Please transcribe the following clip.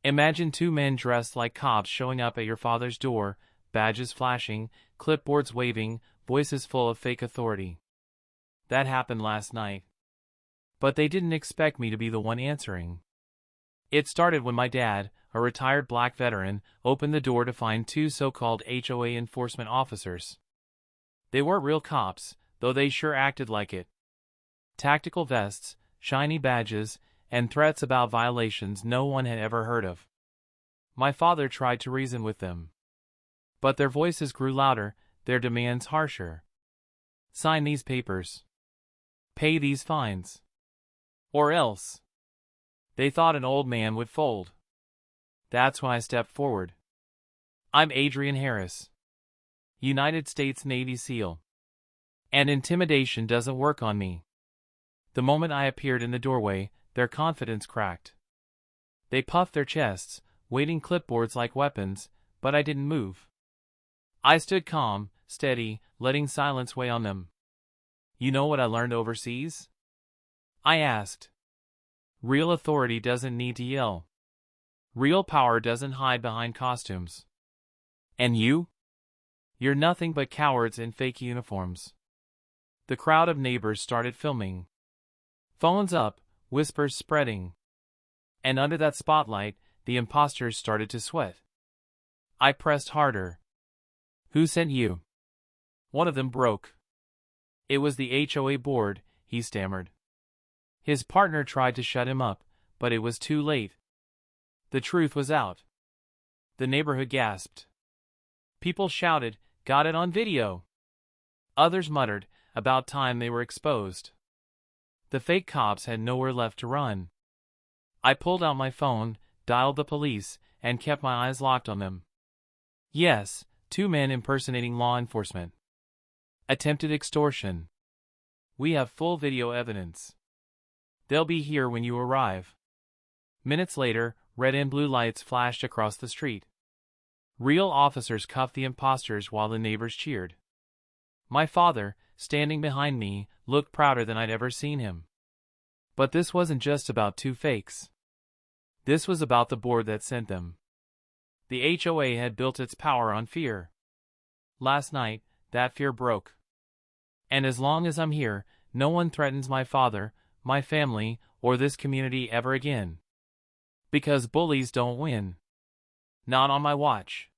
Imagine two men dressed like cops showing up at your father's door, badges flashing, clipboards waving, voices full of fake authority. That happened last night. But they didn't expect me to be the one answering. It started when my dad, a retired black veteran, opened the door to find two so-called HOA enforcement officers. They weren't real cops, though they sure acted like it. Tactical vests, shiny badges, and threats about violations no one had ever heard of. My father tried to reason with them. But their voices grew louder, their demands harsher. Sign these papers. Pay these fines. Or else. They thought an old man would fold. That's when I stepped forward. I'm Adrian Harris, United States Navy SEAL. And intimidation doesn't work on me. The moment I appeared in the doorway, their confidence cracked. They puffed their chests, waving clipboards like weapons, but I didn't move. I stood calm, steady, letting silence weigh on them. You know what I learned overseas? I asked. Real authority doesn't need to yell. Real power doesn't hide behind costumes. And you? You're nothing but cowards in fake uniforms. The crowd of neighbors started filming. Phones up, whispers spreading. And under that spotlight, the imposters started to sweat. I pressed harder. Who sent you? One of them broke. It was the HOA board, he stammered. His partner tried to shut him up, but it was too late. The truth was out. The neighborhood gasped. People shouted, "Got it on video!" Others muttered, about time they were exposed. The fake cops had nowhere left to run. I pulled out my phone, dialed the police, and kept my eyes locked on them. Yes, two men impersonating law enforcement. Attempted extortion. We have full video evidence. They'll be here when you arrive. Minutes later, red and blue lights flashed across the street. Real officers cuffed the imposters while the neighbors cheered. My father, standing behind me, looked prouder than I'd ever seen him. But this wasn't just about two fakes. This was about the board that sent them. The HOA had built its power on fear. Last night, that fear broke. And as long as I'm here, no one threatens my father, my family, or this community ever again. Because bullies don't win. Not on my watch.